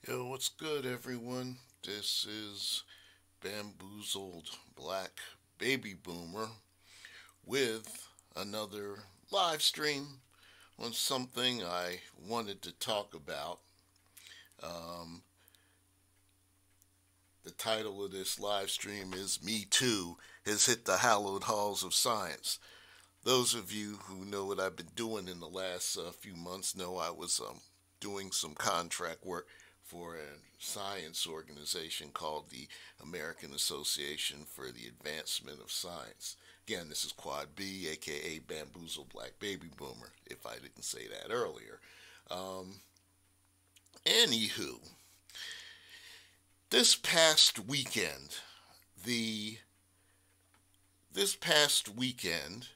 Yo, what's good, everyone? This is Bamboozled Black Baby Boomer with another live stream on something I wanted to talk about. Um, the title of this live stream is Me Too Has Hit the Hallowed Halls of Science. Those of you who know what I've been doing in the last few months know I was doing some contract work for a science organization called the American Association for the Advancement of Science. Again, this is Quad B, aka Bamboozle Black Baby Boomer, if I didn't say that earlier. Um, Anywho, this past weekend, the this past weekend,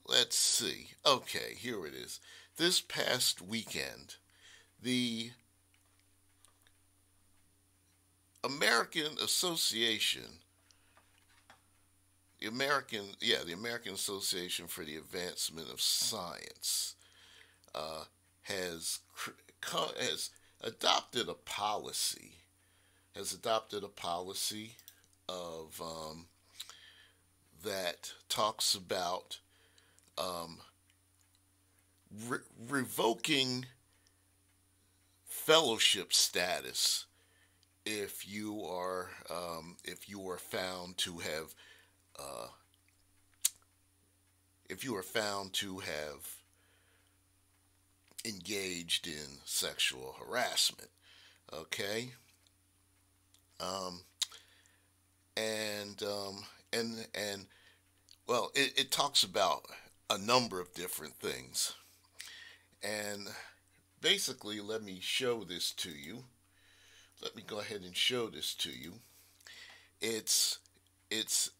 let's see. Okay, here it is. This past weekend, the American Association, the American Association for the Advancement of Science, uh, has has adopted a policy, of that talks about um, revoking fellowship status if you are found to have uh, if you are found to have engaged in sexual harassment. Okay, um, and and well, it talks about a number of different things, and basically, let me show this to you. Let me go ahead and show this to you. It's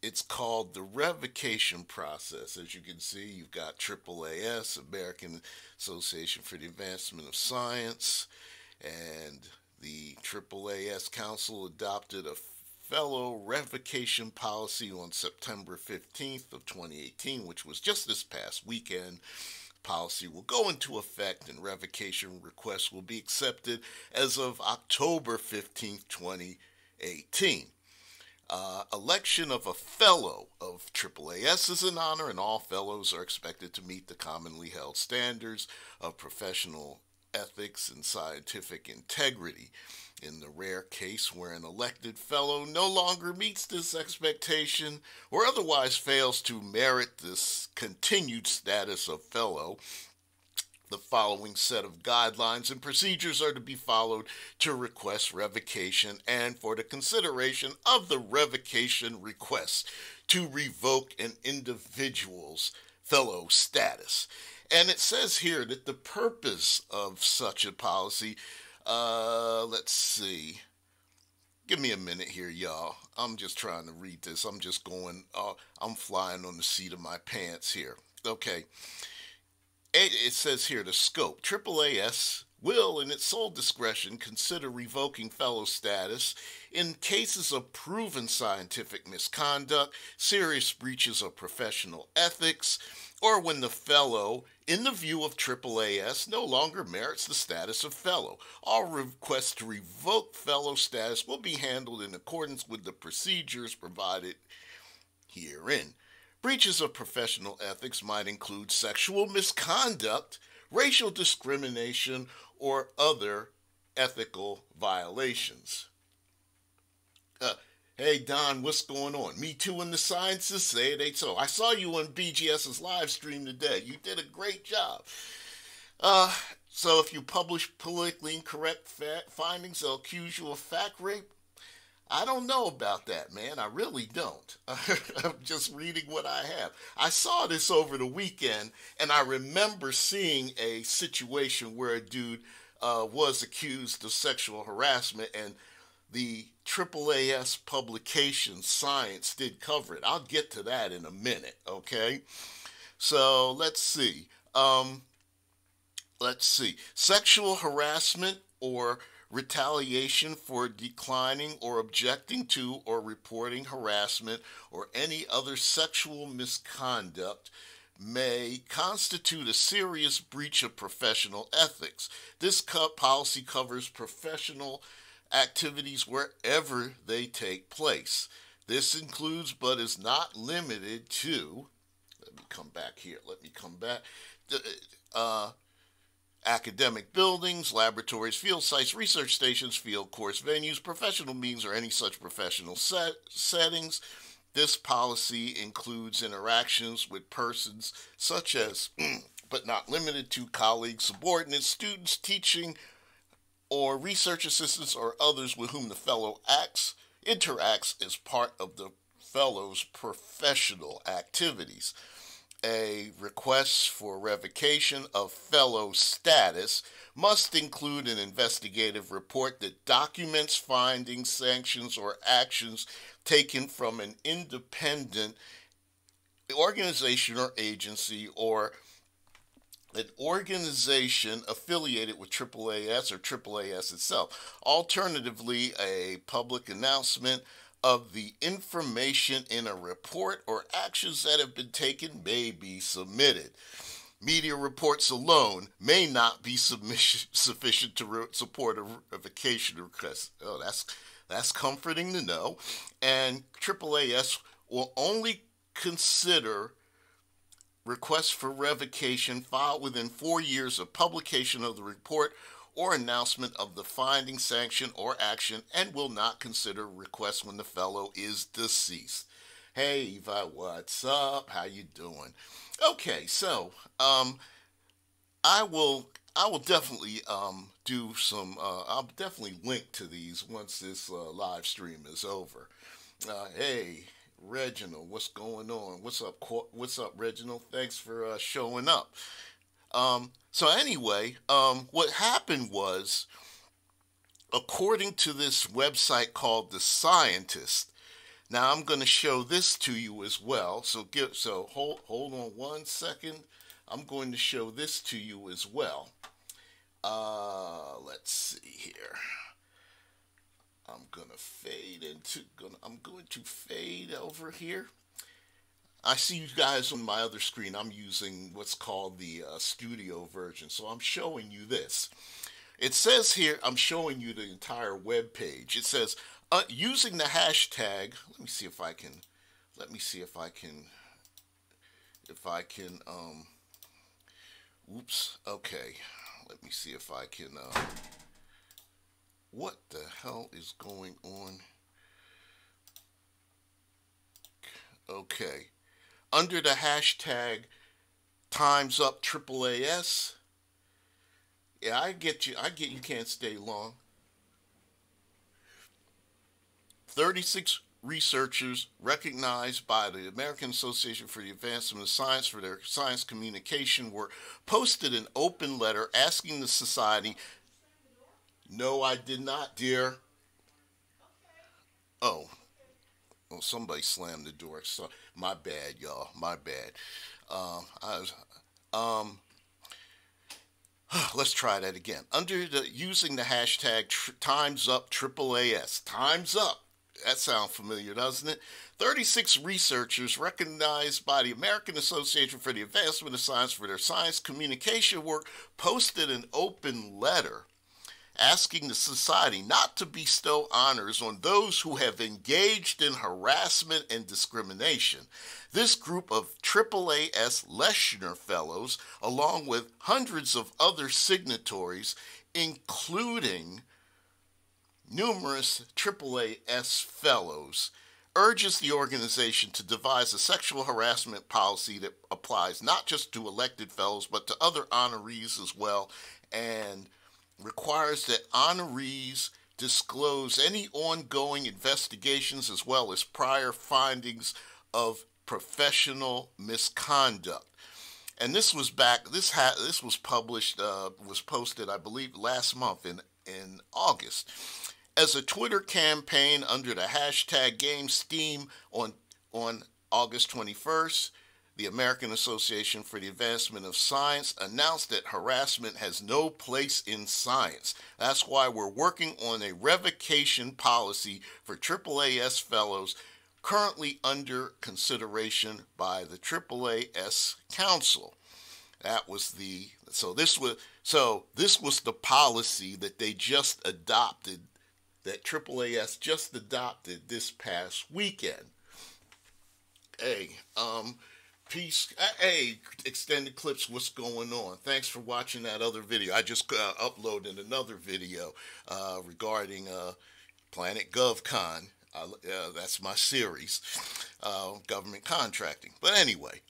it's called the revocation process. As you can see, you've got AAAS, American Association for the Advancement of Science, and the AAAS Council adopted a fellow revocation policy on September 15th of 2018, which was just this past weekend. Policy will go into effect and revocation requests will be accepted as of October 15th, 2018. Election of a fellow of AAAS is an honor, and all fellows are expected to meet the commonly held standards of professional ethics and scientific integrity. In the rare case where an elected fellow no longer meets this expectation or otherwise fails to merit this continued status of fellow, the following set of guidelines and procedures are to be followed to request revocation and for the consideration of the revocation request to revoke an individual's fellow status. And it says here that the purpose of such a policy, let's see. Give me a minute here, y'all. I'm just trying to read this. I'm flying on the seat of my pants here. Okay. It says here the scope. AAAS will, in its sole discretion, consider revoking fellow status in cases of proven scientific misconduct, serious breaches of professional ethics, or when the fellow, in the view of AAAS, no longer merits the status of fellow. All requests to revoke fellow status will be handled in accordance with the procedures provided herein. Breaches of professional ethics might include sexual misconduct, racial discrimination, or other ethical violations. Uh, hey Don, what's going on? Me Too in the Sciences? Say it ain't so. I saw you on BGS's live stream today. You did a great job. Uh, so if you publish politically incorrect findings, they'll accuse you of fact rape. I don't know about that, man. I really don't. I'm just reading what I have. I saw this over the weekend, and I remember seeing a situation where a dude was accused of sexual harassment, and the AAAS publication Science did cover it. I'll get to that in a minute, okay? So let's see. Sexual harassment or retaliation for declining or objecting to or reporting harassment or any other sexual misconduct may constitute a serious breach of professional ethics. This policy covers professional activities wherever they take place. This includes, but is not limited to, let me come back here, academic buildings, laboratories, field sites, research stations, field course venues, professional meetings, or any such professional settings. This policy includes interactions with persons such as, but not limited to, colleagues, subordinates, students, teaching or research assistants, or others with whom the fellow interacts as part of the fellow's professional activities. A request for revocation of fellow status must include an investigative report that documents findings, sanctions, or actions taken from an independent organization or agency, or an organization affiliated with AAAS or AAAS itself. Alternatively, a public announcement of the information in a report or actions that have been taken may be submitted. Media reports alone may not be sufficient to support a revocation request. Oh, that's comforting to know. And AAAS will only consider requests for revocation filed within 4 years of publication of the report or announcement of the finding, sanction, or action, and will not consider requests when the fellow is deceased. Hey Eva, what's up? How you doing? Okay, so I will definitely do some. I'll definitely link to these once this live stream is over. Hey, Reginald, what's going on? What's up? What's up, Reginald? Thanks for showing up. So anyway, what happened was, according to this website called The Scientist. Now I'm going to show this to you as well. So hold on one second. I'm going to show this to you as well. Let's see here. I'm going to fade over here. I see you guys on my other screen. I'm using what's called the studio version. So I'm showing you this. It says here, I'm showing you the entire web page. It says, using the hashtag, let me see if I can, oops, okay. Let me see if I can, what the hell is going on? Okay. Under the hashtag Time's Up AAAS. Yeah, I get you can't stay long. 36 researchers recognized by the American Association for the Advancement of Science for their science communication work posted an open letter asking the society. No, I did not, dear. Oh, somebody slammed the door. So, my bad, y'all. My bad. Let's try that again. Using the hashtag Time's Up AAAS. Time's Up. That sounds familiar, doesn't it? 36 researchers recognized by the American Association for the Advancement of Science for their science communication work posted an open letter asking the society not to bestow honors on those who have engaged in harassment and discrimination. This group of AAAS Leshner Fellows, along with hundreds of other signatories, including numerous AAAS Fellows, urges the organization to devise a sexual harassment policy that applies not just to elected fellows but to other honorees as well, and requires that honorees disclose any ongoing investigations as well as prior findings of professional misconduct. And this was posted, I believe, last month in August. As a Twitter campaign under the hashtag GameSteam on August 21st, the American Association for the Advancement of Science announced that harassment has no place in science. That's why we're working on a revocation policy for AAAS fellows currently under consideration by the AAAS Council. That was the this was the policy that they just adopted, that AAAS just adopted this past weekend. Hey, peace. Hey, extended clips, what's going on? Thanks for watching that other video. I just uploaded another video regarding Planet GovCon. That's my series, government contracting. But anyway,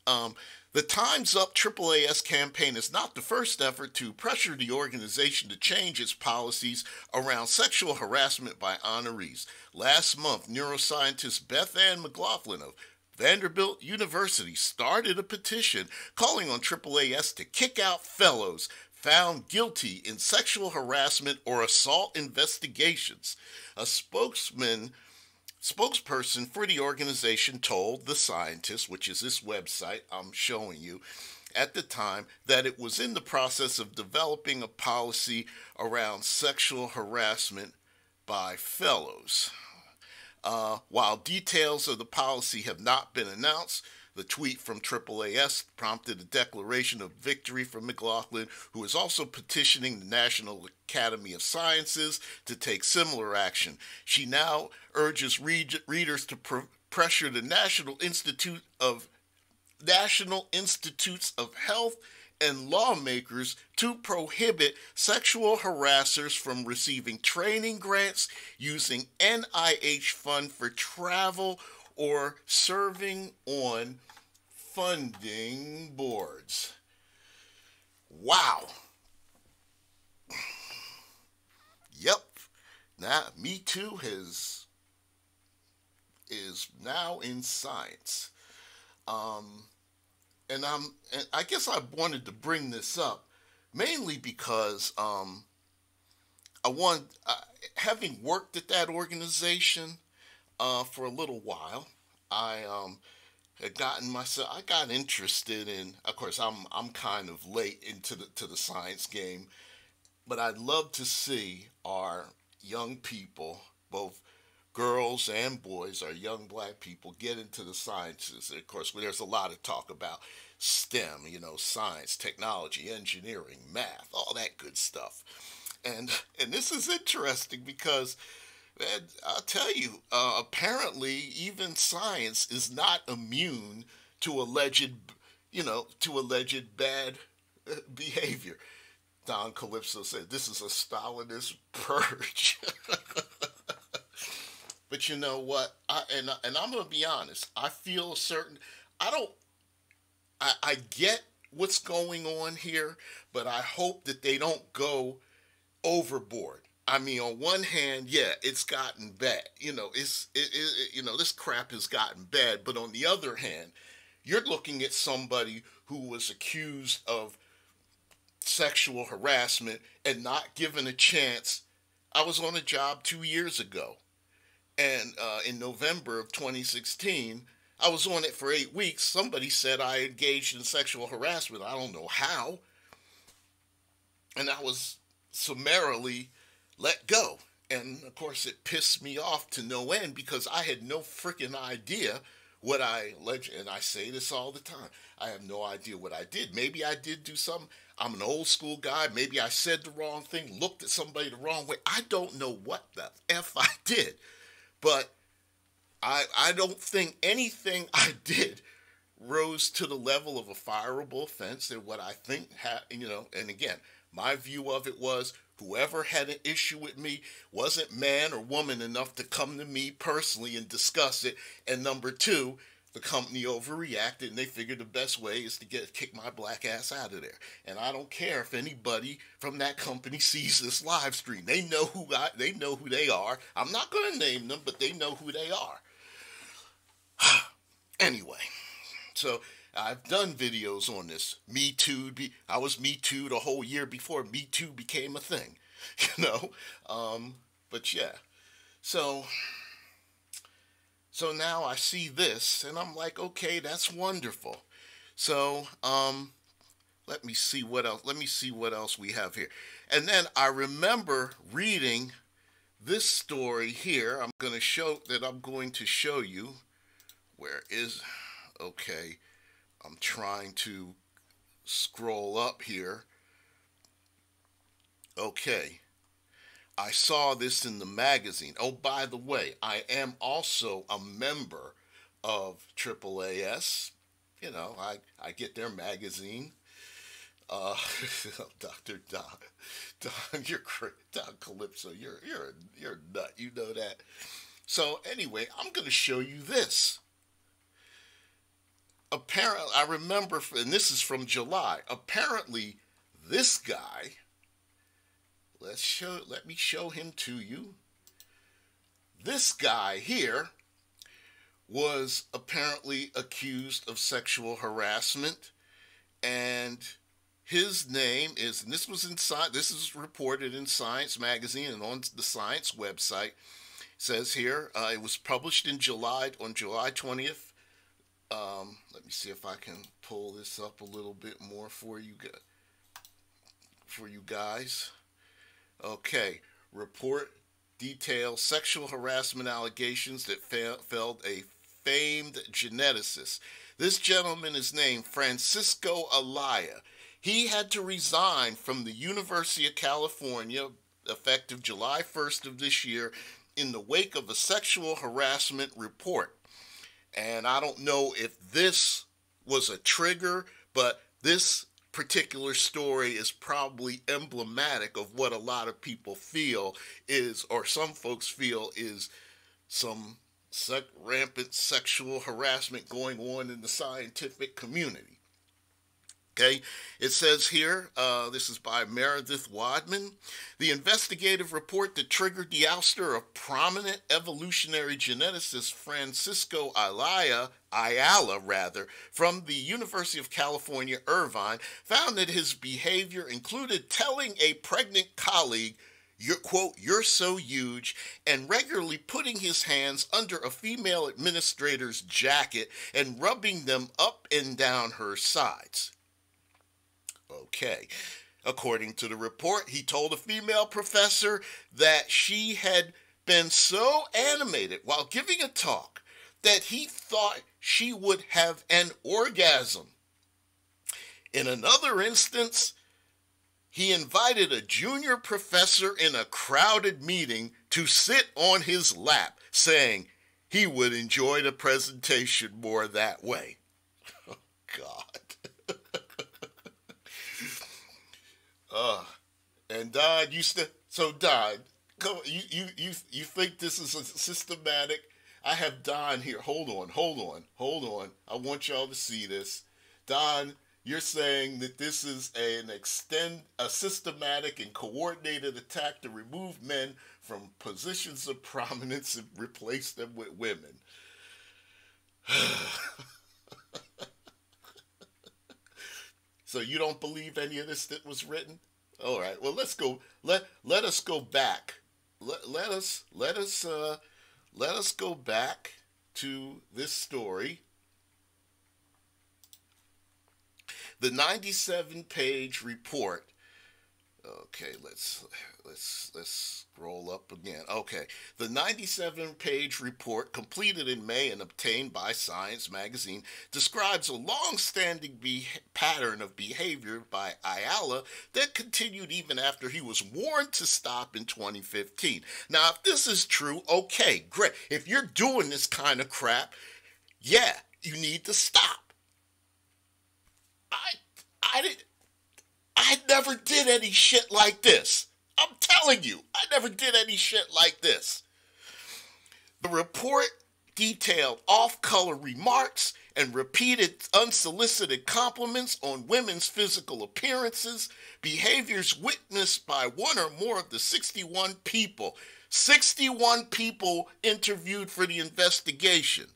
the Time's Up AAAS campaign is not the first effort to pressure the organization to change its policies around sexual harassment by honorees. Last month, neuroscientist Beth Ann McLaughlin of Vanderbilt University started a petition calling on AAAS to kick out fellows found guilty in sexual harassment or assault investigations. A spokesperson for the organization told The Scientist, which is this website I'm showing you, at the time that it was in the process of developing a policy around sexual harassment by fellows. While details of the policy have not been announced, the tweet from AAAS prompted a declaration of victory from McLaughlin, who is also petitioning the National Academy of Sciences to take similar action. She now urges readers to pressure the National Institutes of Health and lawmakers to prohibit sexual harassers from receiving training grants, using NIH fund for travel, or serving on funding boards. Wow. Yep. Now, Me Too is now in science. And I guess I wanted to bring this up mainly because having worked at that organization for a little while, I got interested in. Of course, I'm kind of late into the science game, but I'd love to see our young people, both girls and boys, our young black people, get into the sciences. Of course, there's a lot of talk about STEM, science, technology, engineering, math, all that good stuff. And this is interesting because, man, I'll tell you, apparently even science is not immune to alleged bad behavior. Don Calypso said, "This is a Stalinist purge." But you know what? And I'm gonna be honest. I feel certain. I get what's going on here, but I hope that they don't go overboard. I mean, on one hand, yeah, it's gotten bad. This crap has gotten bad. But on the other hand, you're looking at somebody who was accused of sexual harassment and not given a chance. I was on a job 2 years ago, and in November of 2016, I was on it for 8 weeks. Somebody said I engaged in sexual harassment. I don't know how. And I was summarily let go. And of course, it pissed me off to no end because I had no freaking idea what I alleged. And I say this all the time. I have no idea what I did. Maybe I did do something. I'm an old school guy. Maybe I said the wrong thing, looked at somebody the wrong way. I don't know what the F I did. But I don't think anything I did rose to the level of a fireable offense. And what I think, and again, my view of it was whoever had an issue with me wasn't man or woman enough to come to me personally and discuss it. And number two, the company overreacted and they figured the best way is to kick my black ass out of there. And I don't care if anybody from that company sees this live stream. They know who they are. I'm not going to name them, but they know who they are. Anyway, so I've done videos on this. Me Too. I was Me Too the whole year before Me Too became a thing, But yeah, so now I see this and I'm like, okay, that's wonderful. So let me see what else. Let me see what else we have here. And then I remember reading this story here. I'm going to show you. Where is, okay, I'm trying to scroll up here. Okay, I saw this in the magazine. Oh, by the way, I am also a member of AAAS. You know, I get their magazine. Uh, Dr. Don, you're Don Calypso. You're a nut. You know that. So anyway, I'm going to show you this. Apparently, I remember, and this is from July. Apparently, this guy. Let me show him to you. This guy here was apparently accused of sexual harassment, and his name is, and this was in this is reported in Science magazine and on the Science website. It says here it was published in July, on July 20th. Let me see if I can pull this up a little bit more for you guys. Okay, report details sexual harassment allegations that felled a famed geneticist. This gentleman is named Francisco Alaya. He had to resign from the University of California effective July 1st of this year in the wake of a sexual harassment report. And I don't know if this was a trigger, but this particular story is probably emblematic of what a lot of people feel is, or some folks feel is, some rampant sexual harassment going on in the scientific community. Okay, it says here, this is by Meredith Wadman, the investigative report that triggered the ouster of prominent evolutionary geneticist Francisco Ayala, from the University of California, Irvine, found that his behavior included telling a pregnant colleague, you're so huge, and regularly putting his hands under a female administrator's jacket and rubbing them up and down her sides. Okay. According to the report, he told a female professor that she had been so animated while giving a talk that he thought she would have an orgasm. In another instance, he invited a junior professor in a crowded meeting to sit on his lap, saying he would enjoy the presentation more that way. Oh, God. And Don, Don, come, you think this is a systematic? I have Don here. Hold on. I want y'all to see this. Don, you're saying that this is a systematic and coordinated attack to remove men from positions of prominence and replace them with women. So you don't believe any of this that was written? All right. Well, let's go. Let us go back. Let us go back to this story. The 97-page report. Okay, let's scroll up again. Okay, the 97-page report completed in May and obtained by Science magazine describes a long-standing pattern of behavior by Ayala that continued even after he was warned to stop in 2015. Now, if this is true, okay, great. If you're doing this kind of crap, yeah, you need to stop. I never did any shit like this. I'm telling you, I never did any shit like this. The report detailed off-color remarks and repeated unsolicited compliments on women's physical appearances, behaviors witnessed by one or more of the 61 people interviewed for the investigation.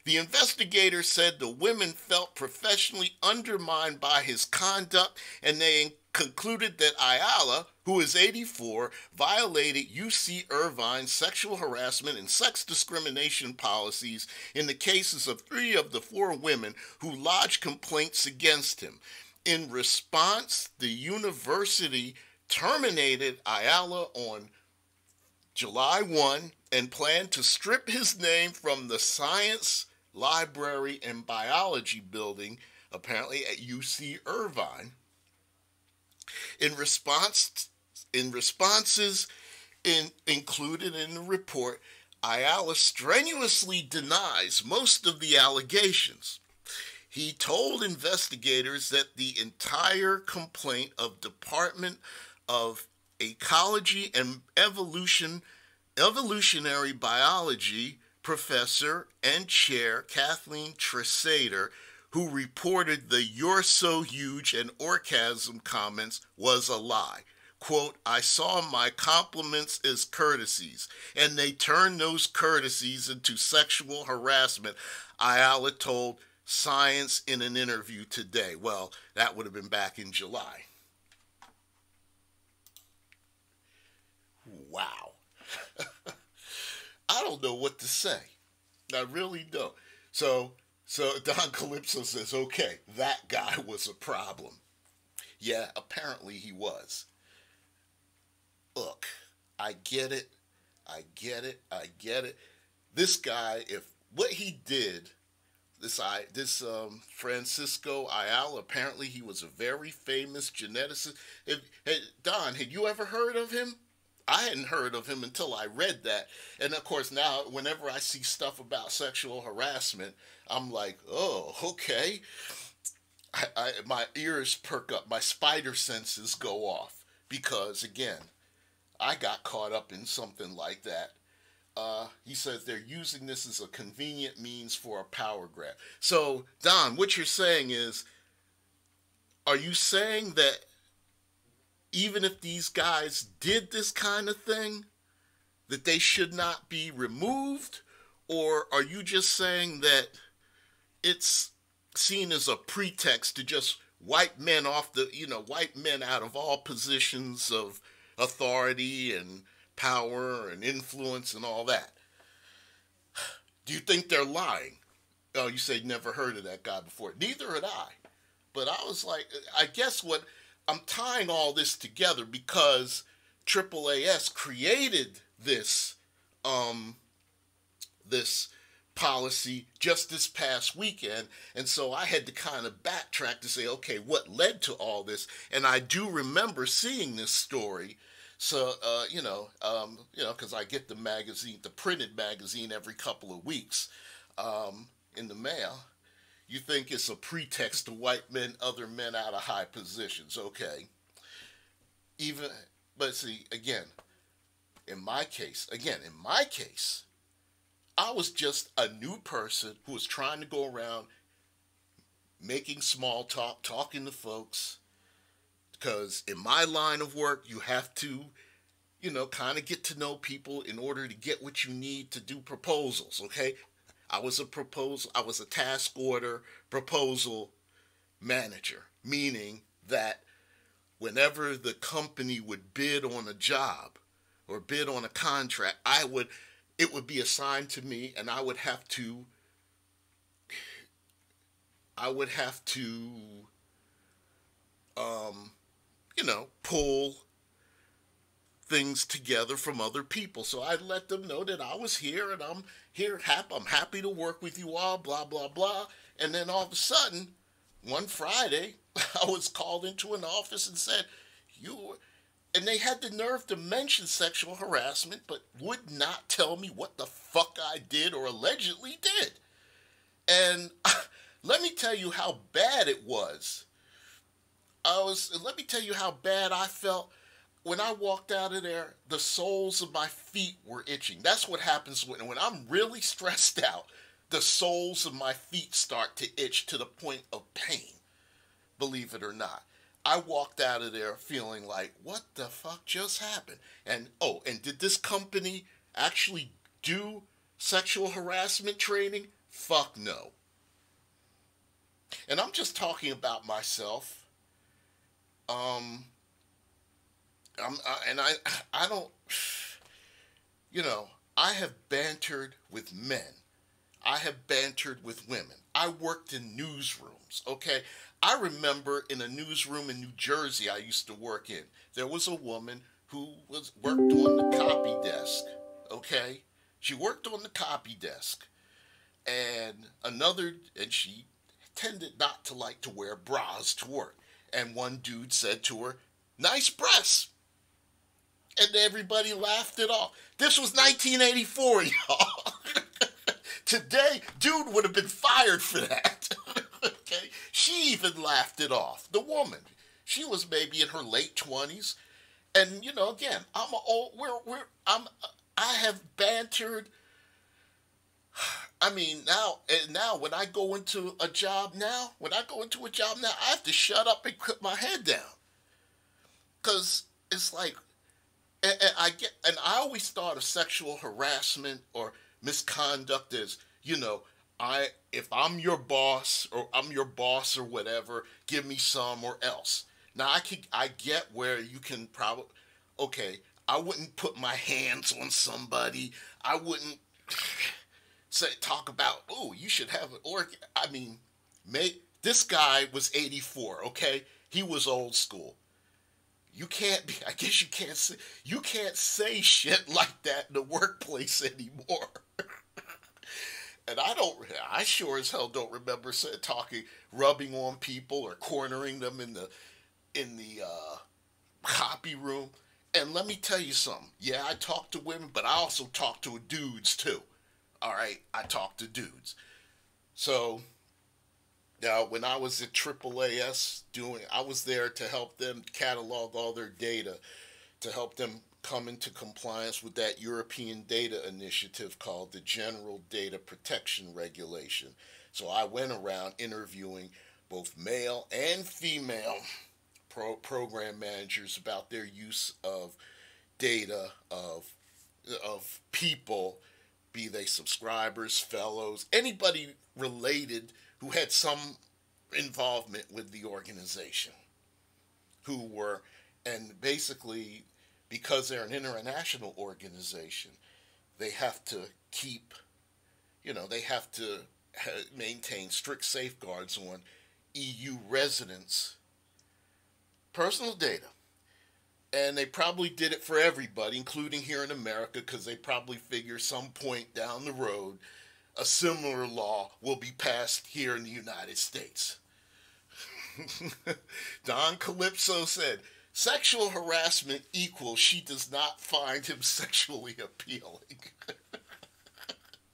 The investigator said the women felt professionally undermined by his conduct, and they concluded that Ayala, who is 84, violated UC Irvine's sexual harassment and sex discrimination policies in the cases of 3 of the 4 women who lodged complaints against him. In response, the university terminated Ayala on July 1 and planned to strip his name from the Science Library and Biology building, apparently at UC Irvine. In response, in responses included in the report, Ayala strenuously denies most of the allegations. He told investigators that the entire complaint of Department of Ecology and Evolutionary Biology professor and chair Kathleen Tresader, who reported the "you're so huge" and orgasm comments, was a lie. Quote, I saw my compliments as courtesies, and they turned those courtesies into sexual harassment, Ayala told Science in an interview today. Well, that would have been back in July. Wow. I don't know what to say. I really don't. So Don Calypso says, okay, that guy was a problem. Yeah, apparently he was. Look, I get it. I get it. I get it. This guy, if what he did, this Francisco Ayala, apparently he was a very famous geneticist. Don, had you ever heard of him? I hadn't heard of him until I read that. And of course now, whenever I see stuff about sexual harassment, I'm like, oh, okay. My ears perk up, my spider senses go off. Because again, I got caught up in something like that. He says they're using this as a convenient means for a power grab. So, Don, what you're saying is, are you saying that even if these guys did this kind of thing, that they should not be removed? Or are you just saying that it's seen as a pretext to just wipe men wipe men out of all positions of authority and power and influence and all that? Do you think they're lying? Oh, you say never heard of that guy before. Neither had I. But I was like, I guess what I'm tying all this together because AAAS created this this policy just this past weekend, and so I had to kind of backtrack to say, okay, what led to all this? And I do remember seeing this story. So because I get the magazine, the printed magazine, every couple of weeks in the mail. You think it's a pretext to wipe other men out of high positions? Okay. But see, in my case, I was just a new person who was trying to go around making small talk, talking to folks. Because in my line of work, you have to, kind of get to know people in order to get what you need to do proposals, okay? I was a task order proposal manager, meaning that whenever the company would bid on a job or bid on a contract, it would be assigned to me, and I would have to pull things together from other people. So I'd let them know that I was here and I'm here. I'm happy to work with you all, blah, blah, blah. And then all of a sudden, one Friday, I was called into an office and said, and they had the nerve to mention sexual harassment, but would not tell me what the fuck I did or allegedly did. And let me tell you how bad it was. Let me tell you how bad I felt. When I walked out of there, the soles of my feet were itching. That's what happens when I'm really stressed out. The soles of my feet start to itch to the point of pain, believe it or not. I walked out of there feeling like, what the fuck just happened? And did this company actually do sexual harassment training? Fuck no. And I'm just talking about myself. I don't, I have bantered with men. I have bantered with women. I worked in newsrooms, okay? I remember in a newsroom in New Jersey I used to work in, there was a woman who worked on the copy desk, okay? She worked on the copy desk. And she tended not to like to wear bras to work. And one dude said to her, "Nice breasts." And everybody laughed it off. This was 1984, y'all. Today, dude would have been fired for that. Okay? She even laughed it off. The woman. She was maybe in her late 20s. And, again, I'm a old, I have bantered. I mean, now when I go into a job now, I have to shut up and put my head down. Because it's like, and I always thought of sexual harassment or misconduct as, if I'm your boss or whatever, give me some or else. Now I get where you can probably, okay, I wouldn't put my hands on somebody. I wouldn't talk about, oh, you should have an organ. I mean, this guy was 84, okay? He was old school. You can't be, I guess you can't say shit like that in the workplace anymore. And I sure as hell don't remember rubbing on people or cornering them in the copy room. And let me tell you something. Yeah, I talk to women, but I also talk to dudes too. All right, I talk to dudes. So now, when I was at AAAS I was there to help them catalog all their data, to help them come into compliance with that European data initiative called the General Data Protection Regulation. So I went around interviewing both male and female program managers about their use of data of people, be they subscribers, fellows, anybody related who had some involvement with the organization, and basically, because they're an international organization, they have to maintain strict safeguards on EU residents' personal data. And they probably did it for everybody, including here in America, because they probably figure some point down the road a similar law will be passed here in the United States. Don Calypso said, sexual harassment equals she does not find him sexually appealing.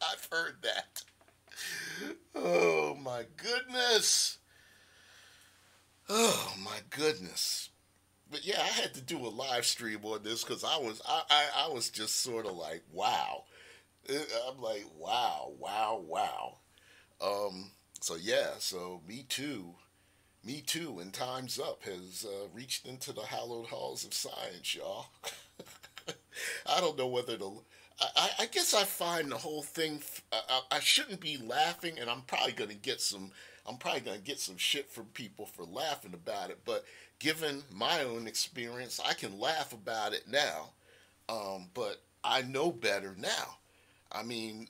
I've heard that. Oh my goodness. Oh my goodness. But yeah, I had to do a live stream on this because I was just sort of like, wow. I'm like, wow. So yeah, so Me Too and Time's Up has reached into the hallowed halls of science, y'all. I don't know whether to. I guess I find the whole thing. I shouldn't be laughing, and I'm probably gonna get some. I'm probably gonna get some shit from people for laughing about it. But given my own experience, I can laugh about it now. But I know better now. I mean,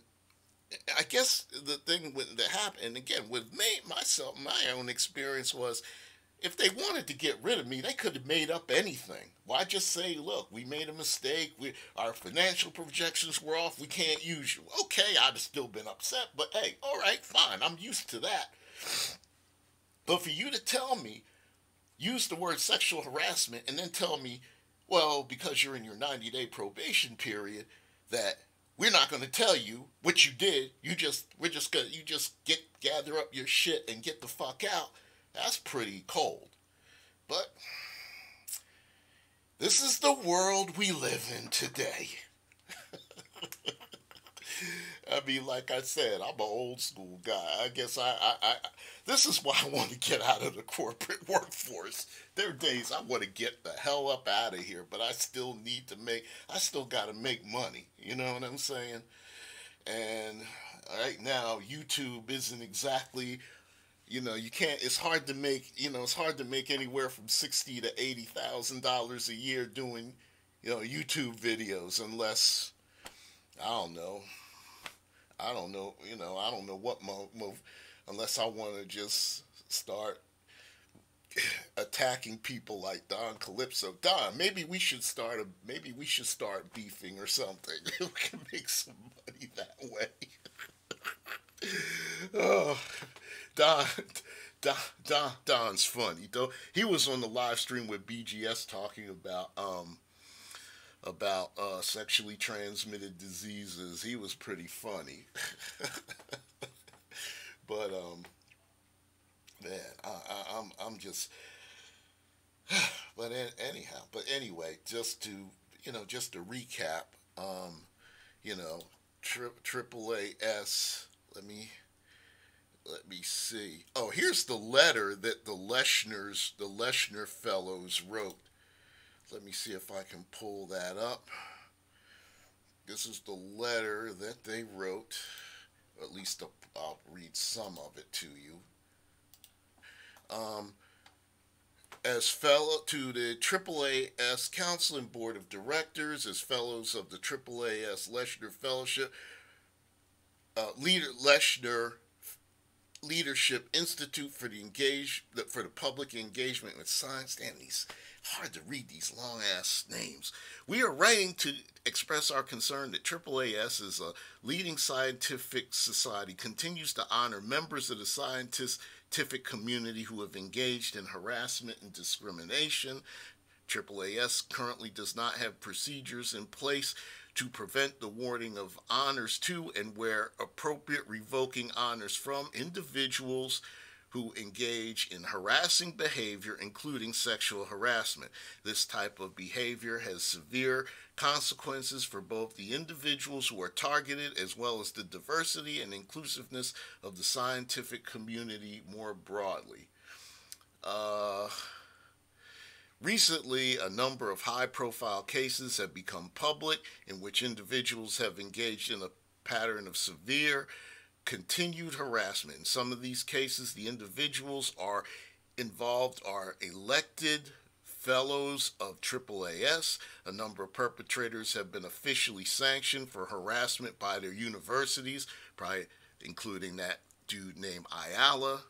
I guess the thing that happened, and again, with my own experience was, if they wanted to get rid of me, they could have made up anything. Why just say, look, we made a mistake, our financial projections were off, we can't use you. Okay, I'd have still been upset, but hey, all right, fine, I'm used to that. But for you to tell me, use the word sexual harassment, and then tell me, well, because you're in your 90-day probation period, that we're not going to tell you what you did. You just gather up your shit and get the fuck out. That's pretty cold. But this is the world we live in today. I mean, like I said, I'm an old school guy. I guess this is why I want to get out of the corporate workforce. There are days I want to get the hell up out of here, but I still got to make money. You know what I'm saying? And right now, YouTube isn't exactly, it's hard to make anywhere from $60,000 to $80,000 a year doing, YouTube videos unless, I don't know, I don't know what unless I want to just start attacking people like Don Calypso. Don, maybe we should start beefing or something. We can make some money that way. Oh, Don, Don's funny though. He was on the live stream with BGS talking about sexually transmitted diseases. He was pretty funny, but man, I'm just. Anyhow, but anyway, just to recap, um, you know, AAAS. Let me let me see. Oh, here's the letter that the Leshner Fellows wrote. Let me see if I can pull that up. This is the letter that they wrote. Or at least I'll read some of it to you. Um, as fellow to the AAAS Council and Board of Directors, as fellows of the AAAS Leshner Fellowship, Leader Leshner Leadership Institute for the Public Engagement with Science. Damn, these hard to read these long ass names. We are writing to express our concern that AAAS is a leading scientific society continues to honor members of the scientific community who have engaged in harassment and discrimination. AAAS currently does not have procedures in place to prevent the awarding of honors to and, where appropriate, revoking honors from individuals who engage in harassing behavior, including sexual harassment. This type of behavior has severe consequences for both the individuals who are targeted as well as the diversity and inclusiveness of the scientific community more broadly. Recently, a number of high-profile cases have become public in which individuals have engaged in a pattern of severe, continued harassment. In some of these cases, the individuals involved are elected fellows of AAAS. A number of perpetrators have been officially sanctioned for harassment by their universities, probably including that dude named Ayala,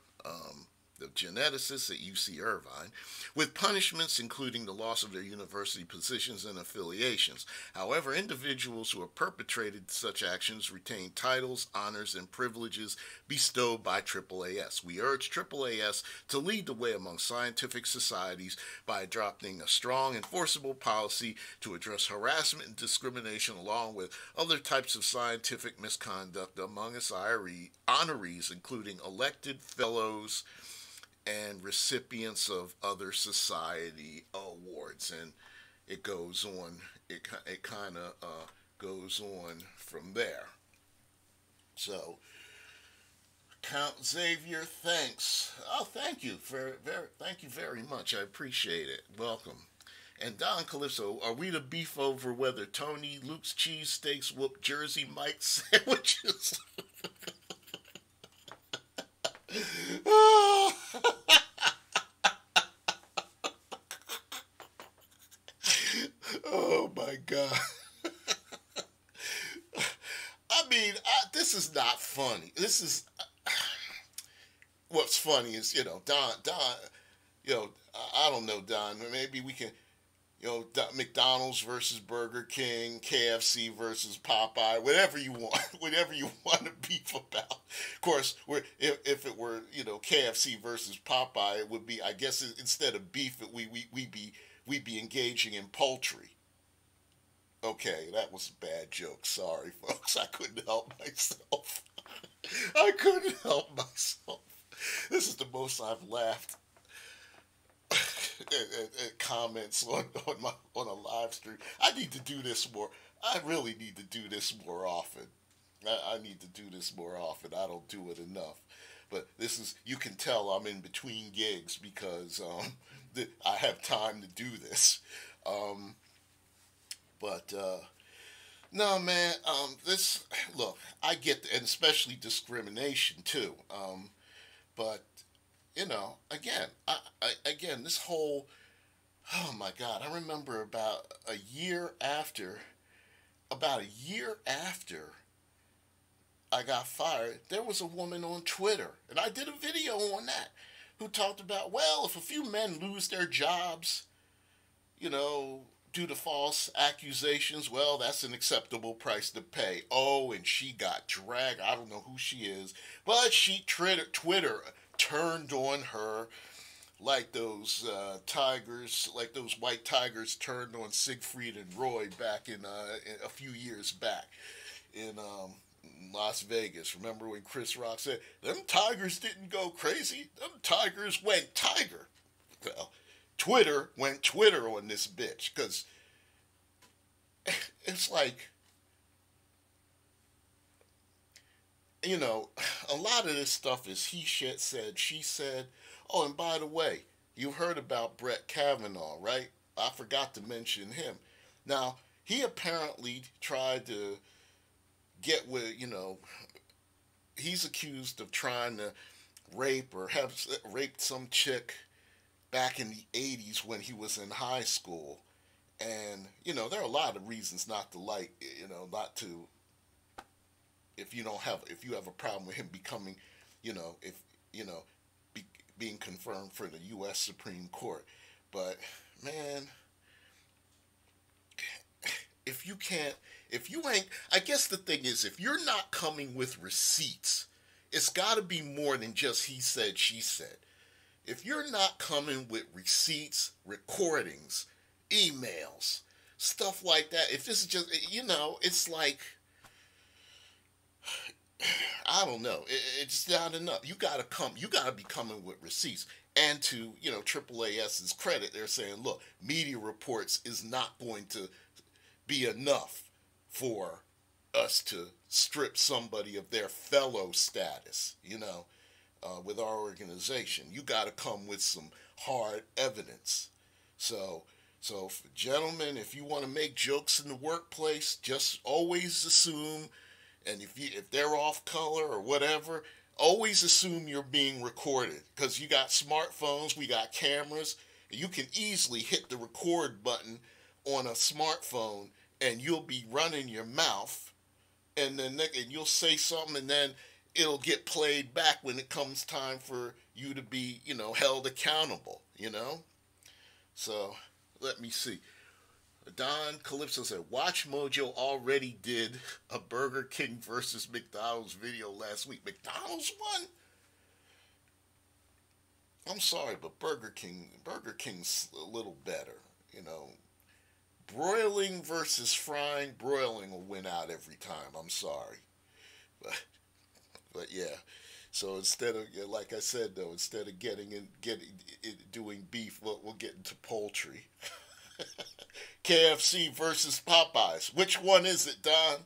the geneticist at UC Irvine, with punishments including the loss of their university positions and affiliations. However, individuals who have perpetrated such actions retain titles, honors, and privileges bestowed by AAAS. We urge AAAS to lead the way among scientific societies by adopting a strong, enforceable policy to address harassment and discrimination along with other types of scientific misconduct among its honorees, including elected fellows and recipients of other society awards. And it goes on, it kind of goes on from there. So, Count Xavier, thanks. Oh, thank you thank you very much. I appreciate it. Welcome. And Don Calypso, are we to beef over whether Tony Luke's cheesesteaks whoop Jersey Mike's sandwiches? Oh my God. I mean, this is not funny. This is what's funny is, Don, I don't know, Don. Maybe we can, McDonald's versus Burger King, KFC versus Popeye, whatever you want, whatever you want to beef about. Of course, if it were, KFC versus Popeye, it would be, I guess, instead of beef, we'd be engaging in poultry. Okay, that was a bad joke. Sorry, folks. I couldn't help myself. I couldn't help myself. This is the most I've laughed at comments on a live stream. I need to do this more. I really need to do this more often. I need to do this more often. I don't do it enough. But you can tell I'm in between gigs because I have time to do this. But no, man. Look, I get, and especially discrimination too. But again, this whole, oh my God, I remember about a year after I got fired, there was a woman on Twitter, and I did a video on that, who talked about, well, if a few men lose their jobs, due to false accusations, well, that's an acceptable price to pay. Oh, and she got dragged. I don't know who she is, but Twitter turned on her like those tigers, like those white tigers turned on Siegfried and Roy back in a few years back in Las Vegas. Remember when Chris Rock said, "Them tigers didn't go crazy. Them tigers went tiger." Well, Twitter went Twitter on this bitch because it's like, you know, a lot of this stuff is he said, she said. Oh, and by the way, you heard about Brett Kavanaugh, right? I forgot to mention him. Now, he apparently tried to get with, he's accused of trying to rape or have raped some chick back in the 80s when he was in high school. And, there are a lot of reasons not to like, not to, if you have a problem with him becoming, if, be, being confirmed for the U.S. Supreme Court. But, man, if you ain't, I guess the thing is, if you're not coming with receipts, it's got to be more than just he said, she said. If you're not coming with receipts, recordings, emails, stuff like that, if this is just, it's like, I don't know. It's not enough. You gotta be coming with receipts. And to, AAAS's credit, they're saying, look, media reports is not going to be enough for us to strip somebody of their fellow status, with our organization. You gotta come with some hard evidence. So, gentlemen, if you want to make jokes in the workplace, just always assume, and if they're off color or whatever, always assume you're being recorded, because you got smartphones, we got cameras, and you can easily hit the record button on a smartphone, and you'll be running your mouth, and then you'll say something, and then it'll get played back when it comes time for you to be, held accountable, So, let me see. Don Calypso said, Watch Mojo already did a Burger King versus McDonald's video last week. McDonald's won? I'm sorry, but Burger King's a little better. Broiling versus frying, broiling will win out every time. I'm sorry. But yeah. So instead of, like I said though, instead of doing beef, we'll get into poultry. KFC versus Popeyes. Which one is it, Don?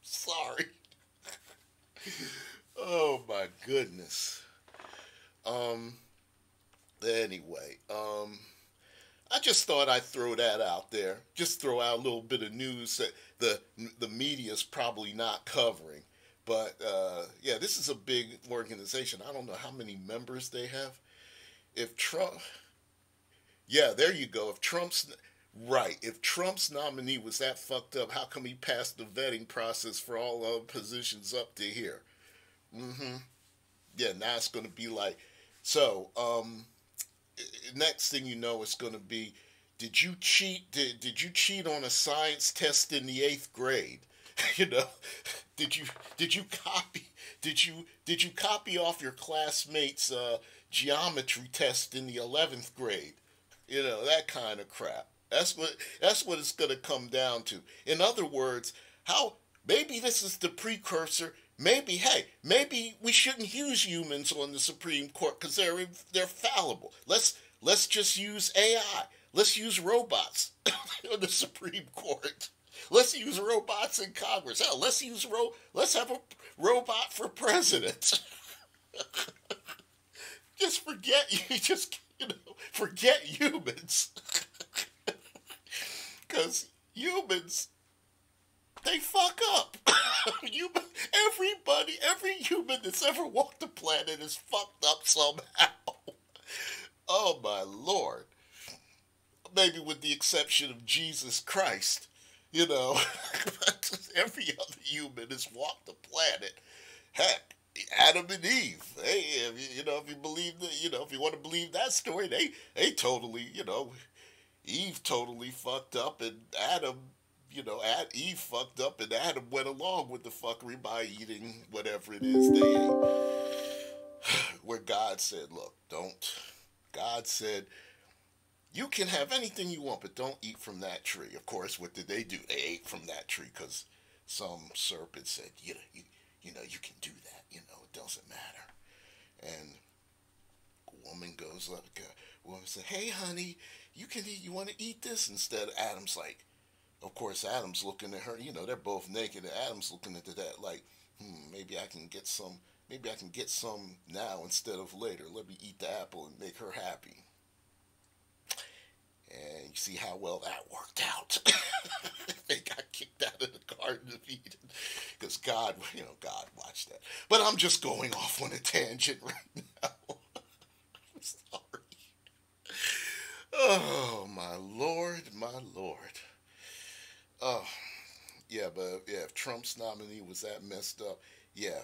Sorry. Oh my goodness. Anyway, I just thought I'd throw that out there. Just throw out a little bit of news that the media's probably not covering. But yeah, this is a big organization. I don't know how many members they have. If Trump, yeah, there you go. If Trump's nominee was that fucked up, how come he passed the vetting process for all other positions up to here? Mm-hmm. Yeah, now it's going to be like, so, next thing you know, it's going to be, did you cheat? Did you cheat on a science test in the 8th grade? you know, did you copy off your classmates' geometry test in the 11th grade? That kind of crap. That's what it's going to come down to. In other words, maybe this is the precursor. Maybe we shouldn't use humans on the Supreme Court because they're fallible. Let's just use AI. Let's use robots on the Supreme Court. Let's use robots in Congress. Hell, let's have a robot for president. Just forget humans. Because humans, they fuck up. Every human that's ever walked the planet is fucked up somehow. Oh my Lord. Maybe with the exception of Jesus Christ, but every other human has walked the planet. Heck, Adam and Eve. Hey, if you believe that, if you want to believe that story, they totally, Eve totally fucked up, and Adam, Eve fucked up, and Adam went along with the fuckery by eating whatever it is they ate. Where God said, look, don't. God said, you can have anything you want, but don't eat from that tree. Of course, what did they do? They ate from that tree because some serpent said, you can do that. It doesn't matter. And a woman goes up, woman said, hey, honey, you can eat. You want to eat this? Instead, Adam's like, of course, Adam's looking at her. They're both naked, and Adam's looking at that like, maybe I can get some. Maybe I can get some now instead of later. Let me eat the apple and make her happy. And you see how well that worked out. They got kicked out of the Garden of Eden because God watched that. But I'm just going off on a tangent right now. I'm sorry. Oh, my Lord, my Lord. Oh, yeah, but yeah, if Trump's nominee was that messed up, yeah,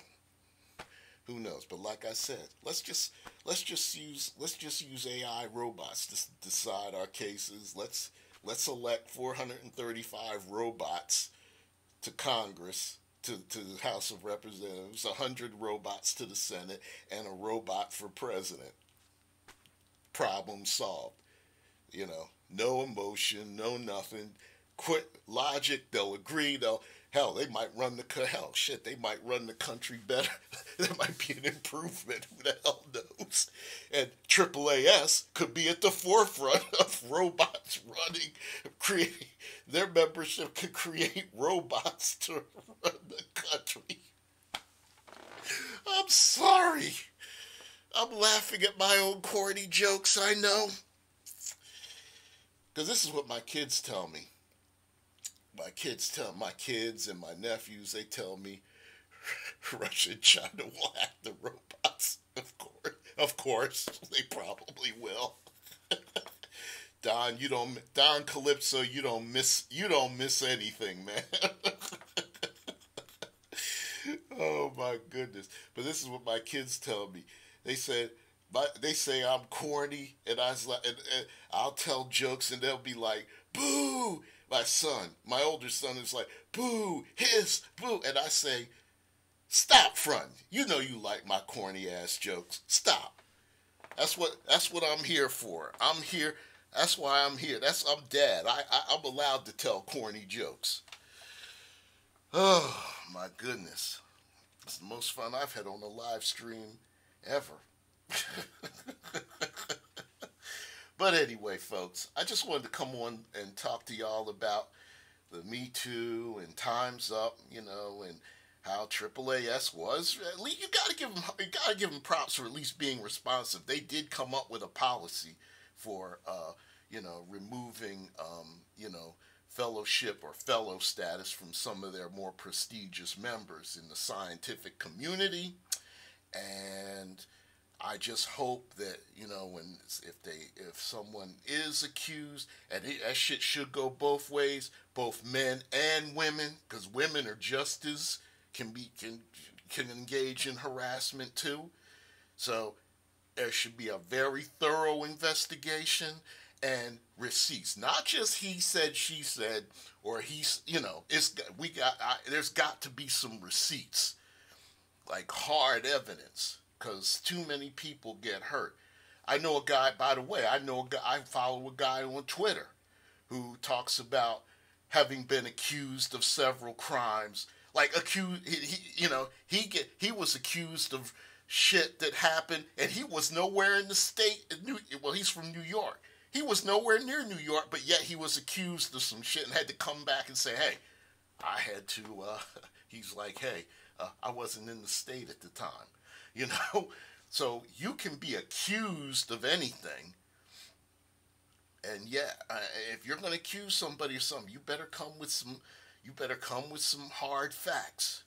who knows? But like I said, let's just use AI robots to decide our cases. Let's elect 435 robots to Congress, to the House of Representatives, 100 robots to the Senate, and a robot for president. Problem solved. No emotion, no nothing. Quit logic. They'll agree. They might run they might run the country better. There might be an improvement. Who the hell knows? And AAAS could be at the forefront of robots running, creating their membership could create robots to run the country. I'm sorry. I'm laughing at my own corny jokes, I know. Because this is what my kids tell me. My kids and my nephews, they tell me Russia and China will hack the robots. Of course, they probably will. Don Calypso, you don't miss anything, man. Oh my goodness! But this is what my kids tell me. They said, they say I'm corny, and and I'll tell jokes, and they'll be like, "Boo!" My older son is like, "Boo! Hiss! Boo!" And I say, "Stop, front. You know you like my corny ass jokes. Stop. That's what I'm here for. I'm here. That's why I'm here. I'm dad. I'm allowed to tell corny jokes." Oh my goodness! It's the most fun I've had on a live stream ever. But anyway, folks, I just wanted to come on and talk to y'all about the Me Too and Time's Up, and how AAAS was. At least you gotta give them props for at least being responsive. They did come up with a policy for, removing, fellowship or fellow status from some of their more prestigious members in the scientific community. And I just hope that if someone is accused, and that shit should go both ways, both men and women, because women are just as can engage in harassment too. So there should be a very thorough investigation and receipts, not just he said, she said, or there's got to be some receipts, like hard evidence, because too many people get hurt. I know a guy, by the way, I follow a guy on Twitter who talks about having been accused of several crimes. Like he was accused of shit that happened, and he was nowhere in the state. Well, he's from New York. He was nowhere near New York, but yet he was accused of some shit and had to come back and say, "Hey, I had to." He's like, "Hey, I wasn't in the state at the time," So you can be accused of anything, and if you're going to accuse somebody of something, you better come with some hard facts,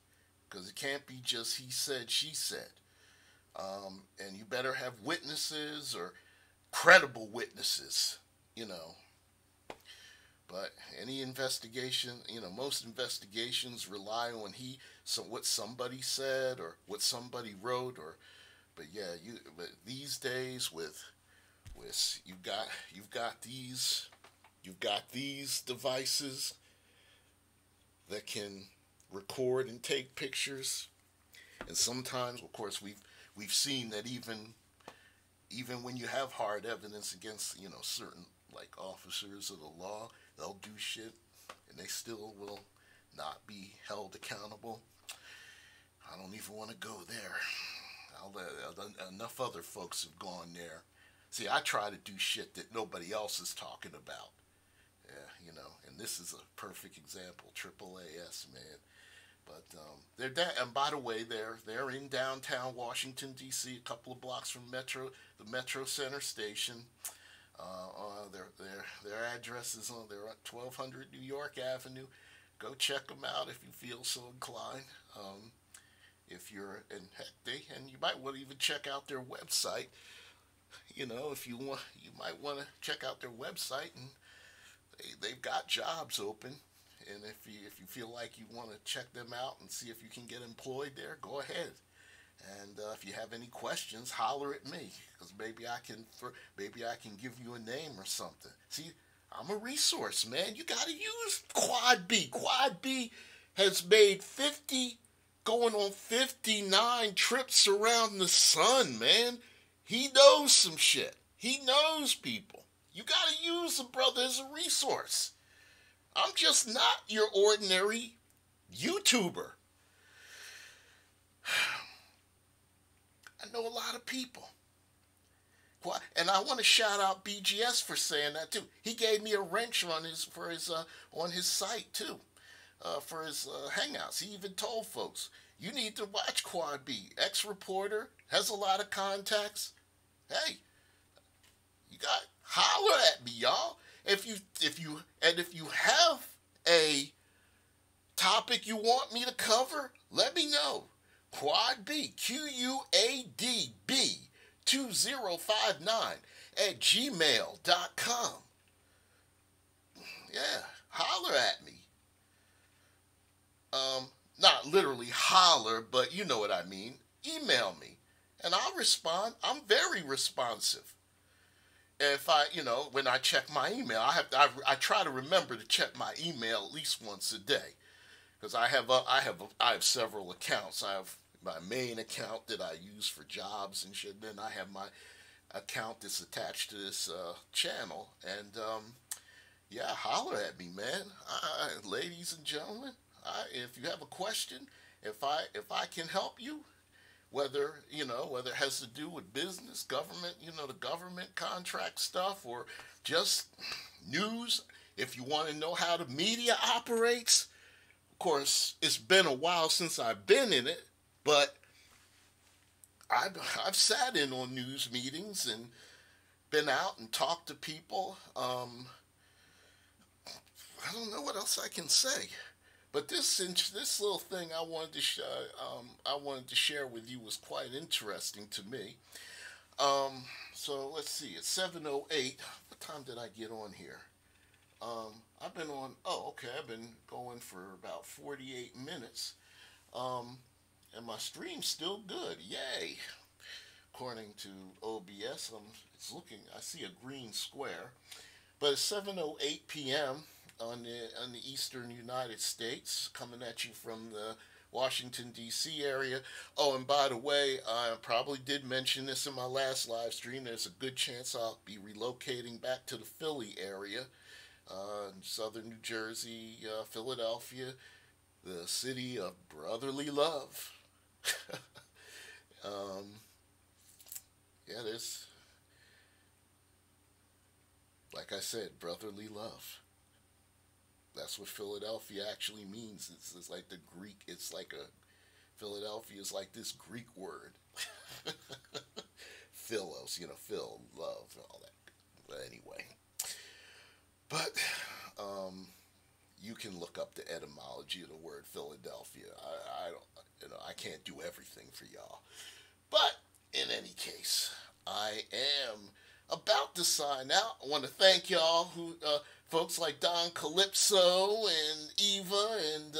because it can't be just he said, she said, and you better have witnesses or credible witnesses, But any investigation, most investigations rely on what somebody said or what somebody wrote, but these days with you've got these You've got these devices that can record and take pictures, and sometimes, of course, we've seen that even when you have hard evidence against certain like officers of the law, they'll do shit, and they still will not be held accountable. I don't even want to go there. Enough other folks have gone there. See, I try to do shit that nobody else is talking about. Yeah, and this is a perfect example. AAAS, man. But they're and by the way, they're in downtown Washington D.C., a couple of blocks from the Metro Center station. Their address is on. They're at 1200 New York Avenue. Go check them out if you feel so inclined. If you're and you might want to even check out their website. If you want, you might want to check out their website, and they've got jobs open. And if you feel like you want to check them out and see if you can get employed there, go ahead. And if you have any questions, holler at me, because maybe I can give you a name or something. See, I'm a resource, man. You got to use Quad B. Quad B has made 59 trips around the sun, man. He knows some shit. He knows people. You got to use the brother as a resource. I'm just not your ordinary YouTuber. I know a lot of people. And I want to shout out BGS for saying that too. He gave me a wrench on his site too, for his hangouts. He even told folks, you need to watch Quad B. Ex-reporter, has a lot of contacts. Hey, you got holler at me, y'all. If you have a topic you want me to cover, let me know. Quad B, QUADB 2059 at gmail.com. Yeah, holler at me. Not literally holler, but you know what I mean. Email me, and I'll respond. I'm very responsive. If when I check my email, I try to remember to check my email at least once a day, because I have several accounts. I have my main account that I use for jobs and shit. Then I have my account that's attached to this channel, and yeah, holler at me, man. Ladies and gentlemen, if you have a question, if I can help you, whether it has to do with business, government, the government contract stuff, or just news. If you want to know how the media operates, of course, it's been a while since I've been in it, but I've sat in on news meetings and been out and talked to people. I don't know what else I can say. But this little thing I wanted to share with you was quite interesting to me. So let's see, it's 7:08. What time did I get on here? I've been on. Oh, okay. I've been going for about 48 minutes, and my stream's still good. Yay! According to OBS, I see a green square, but it's 7:08 p.m. on the eastern United States, coming at you from the Washington, D.C. area. Oh, and by the way, I probably did mention this in my last live stream. There's a good chance I'll be relocating back to the Philly area, southern New Jersey, Philadelphia, the city of brotherly love. Yeah, there's, like I said, brotherly love. That's what Philadelphia actually means. It's like the Greek. It's like Philadelphia is like this Greek word. Philos, Phil, love, and all that. But anyway, you can look up the etymology of the word Philadelphia. I don't, I can't do everything for y'all. But in any case, I am about to sign out. I want to thank y'all folks like Don Calypso and Eva and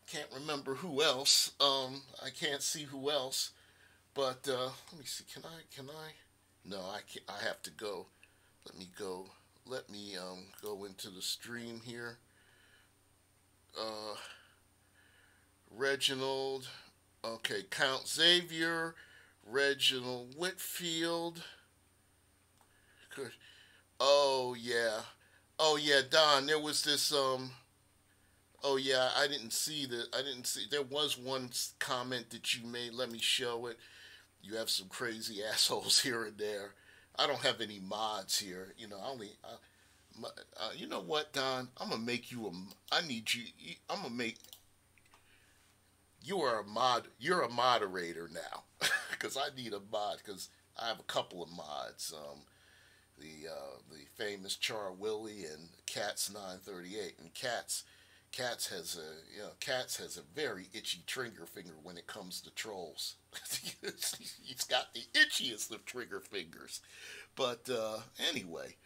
can't remember who else. I can't see who else. But let me see. Can I? No, I can't. I have to go. Let me go let me go into the stream here. Uh, Reginald, okay, Count Xavier, Reginald Whitfield. Oh yeah, oh yeah, Don. There was this Oh yeah, I didn't see the. I didn't see. There was one comment that you made. Let me show it. You have some crazy assholes here and there. I don't have any mods here. You know, I only. You know what, Don? I'm gonna make you a. I need you. I'm gonna make. You are a mod. You're a moderator now, because I need a mod. Because I have a couple of mods. The famous Char Willie and Cats 938, and Cats has a Cats has a very itchy trigger finger when it comes to trolls. He's got the itchiest of trigger fingers. But anyway,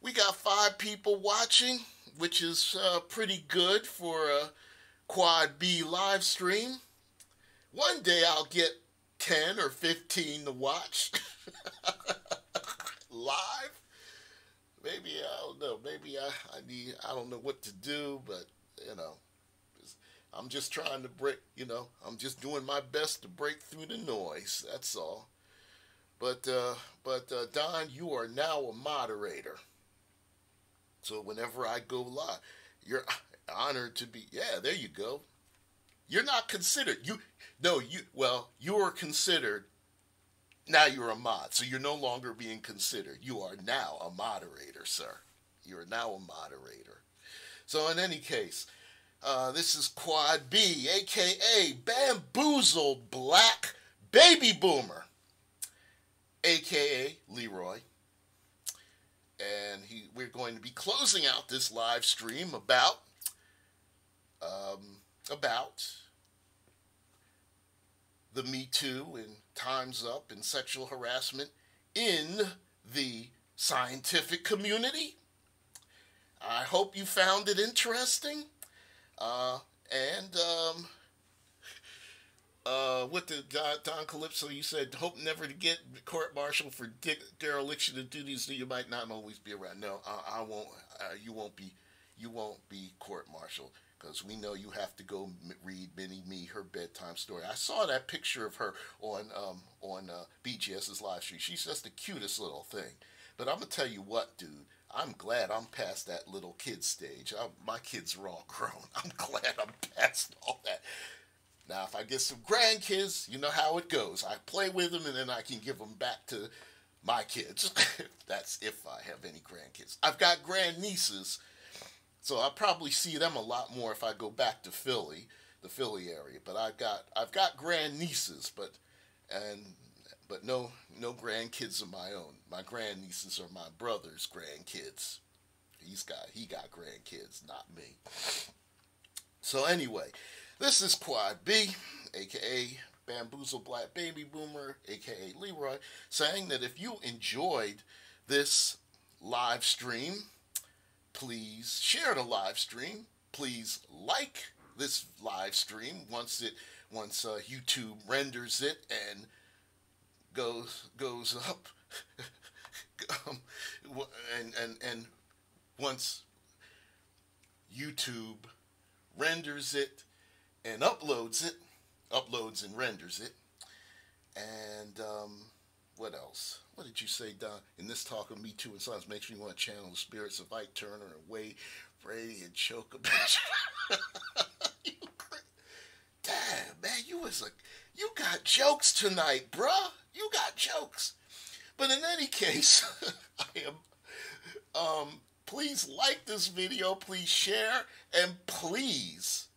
we got 5 people watching, which is pretty good for a Quad B live stream. One day I'll get 10 or 15 to watch live. Maybe I don't know. Maybe I don't know what to do, but you know, I'm just trying to break. I'm just doing my best to break through the noise. That's all. But Don, you are now a moderator. So whenever I go live, you're honored to be. Yeah, there you go. You're not considered. You are considered. Now you're a mod, so you're no longer being considered. You are now a moderator, sir. You are now a moderator. So in any case, this is Quad B, a.k.a. Bamboozled Black Baby Boomer, a.k.a. Leroy. And we're going to be closing out this live stream about the Me Too and Time's Up and sexual harassment in the scientific community. I hope you found it interesting. What the Don Calypso, you said, hope never to get court-martialed for dereliction of duties that you might not always be around. No, I won't. You won't be court-martialed, because we know you have to go read Minnie Me her bedtime story. I saw that picture of her on BGS's live stream. She's just the cutest little thing. But I'm gonna tell you what, dude. I'm glad I'm past that little kid stage. My kids are all grown. I'm glad I'm past all that. Now, if I get some grandkids, you know how it goes. I play with them, and then I can give them back to my kids. That's if I have any grandkids. I've got grandnieces, so I'll probably see them a lot more if I go back to Philly, the Philly area. But I've got grandnieces, but no grandkids of my own. My grandnieces are my brother's grandkids. He got grandkids, not me. So anyway, this is Quad B, aka Bamboozled Black Baby Boomer, aka Leroy, saying that if you enjoyed this live stream, please share the live stream. Please like this live stream once YouTube renders it and goes up, and once YouTube renders it and uploads and renders it, and what else? What did you say, Don? In this talk of Me Too and Science makes me want to channel the spirits of Ike Turner and Wade Brady and choke a bitch. Damn, man, you got jokes tonight, bruh. You got jokes. But in any case, please like this video, please share, and please,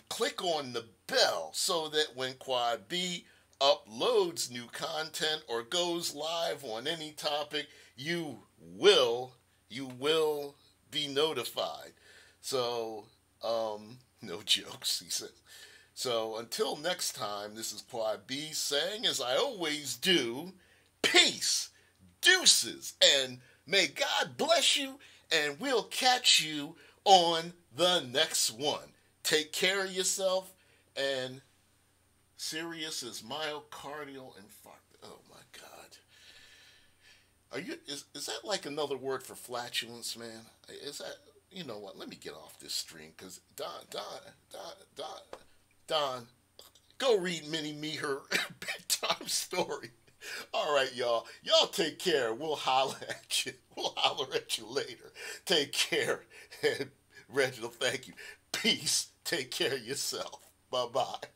click on the bell so that when Quad B uploads new content or goes live on any topic, you will be notified. So, no jokes, he says. So until next time, this is Quad B saying, as I always do, peace, deuces, and may God bless you, and we'll catch you on the next one. Take care of yourself, and serious as myocardial infarction. Oh my God. Is that like another word for flatulence, man? Is that, you know what? Let me get off this stream because Don, go read Minnie Me her bedtime story. All right, y'all. Y'all take care. We'll holler at you. We'll holler at you later. Take care. And Reginald, thank you. Peace. Take care of yourself. Bye bye.